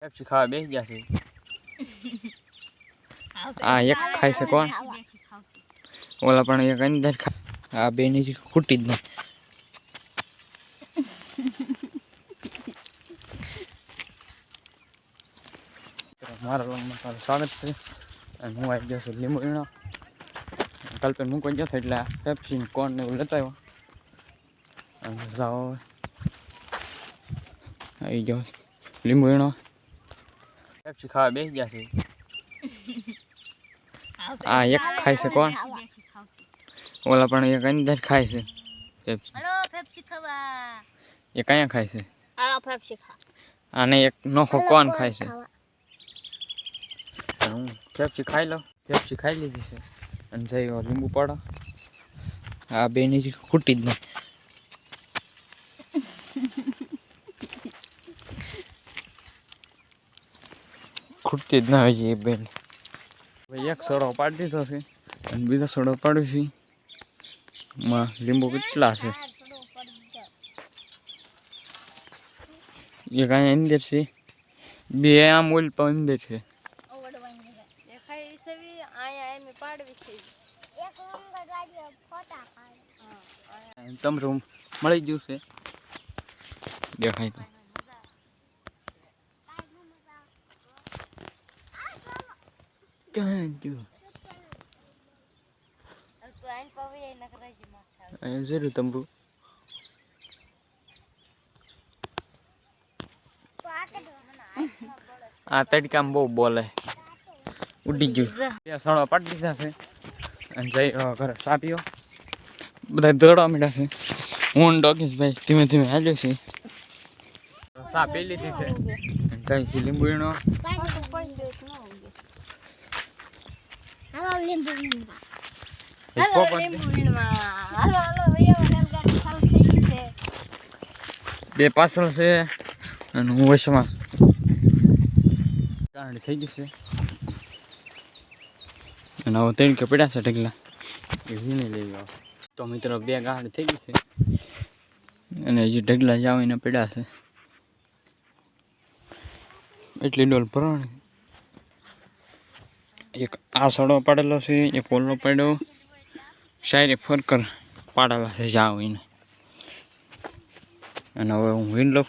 Pepsi ખાવા બેસી ગયા છે. આ એક ખાઈ છે કોણ? ઓલા પણ એક અંદર આ બે ની ખૂટી જ નહીં. મારા લોનમાં તારું સ્વાગત છે અને હું આવી ગયો છું લીંબુડીનો. કલ્પે મૂકવા ગયો હતો એટલે પેપ્સી કોણ ને એવું લેતા આવ્યો અને જાઓ આવી ગયો લીંબુડીનો. પેપ્સી ખાવા બેસી ગયા છે. આ એક ખાઈ છે કોણ? ઓલા પણ એક અંદર ખાય છે પેપ્સી. હલો પેપ્સી ખાવા. એ કયા ખાય છે? હાલો પેપ્સી ખા. આને એક નોખો કોણ ખાય છે? હું પેપ્સી ખાઈ લો. પેપ્સી ખાઈ લીધી છે અને જઈ લીંબુ પાડો. આ બે ની ખૂટી જ નહીં. ખૂટતી જ ના હોય છે એ બેન. એક સોડો પાડી દીધો છે અને બીજો સોડો પાડ્યો છે. માં લીંબુ કેટલા છે? એક અહીંયા અંદર છે, બે આમ ઓલ પણ અંદર છે. તમરું મળી ગયું છે દેખાય તો. ક્યાં ગયું? જરૂર તમરું આ તડકામાં બહુ બોલે. ઉડી ગયું. ત્યાં સળવા પાડી દીધા છે અને જઈ ઘરે ચા પીઓ. બધા દોડવા માંડ્યા છે. હું ડોગીશ ભાઈ ધીમે ધીમે હાલ્યો છે. ચા પી લીધી છે અને જઈ છે લીંબુડીનો. બે પાછળ છે અને હું વચમાં. ગાંડી થઈ ગઈ છે અને હવે ત્રણ કે પડ્યા છે ઢગલા એ વીણી લઈ જાવ. તો મિત્રો બે ગાંડી થઈ ગઈ છે અને હજી ઢગલા જાવ એને પડ્યા છે. એટલી ડોલ ભરવાની. એક આ સડો પાડેલો છે, એક ઓલો પાડ્યો. શાયરી ફરકર પાડેલા છે જાવ એને. અને હવે હું વીણ લઉં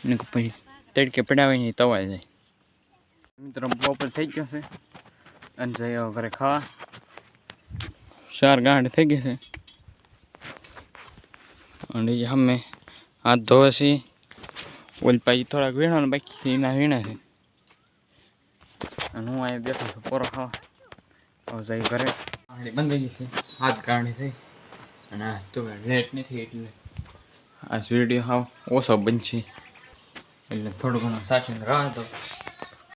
ને પછી તડકે પડાવે ને તવાઈ જાય. મિત્રો બપોર થઈ ગયો છે અને જઈ ઘરે ખાવા. 4 ગાંઠ થઈ ગઈ છે અને અમે હાથ ધોવે છે. ઓલી પાછી થોડાક વીણવાનું બાકી એના વીણા છે અને હું અહીંયા બેઠો છું પોરો ખાવા. હવે જઈ ઘરે. ગાંઠી બંધ ગઈ છે, હાથ ગાંઠી થઈ અને આ તો લેટ નથી એટલે આ વિડીયો હાવ ઓછો બનશે એટલે થોડું ઘણું સાચવીને રાહ દો.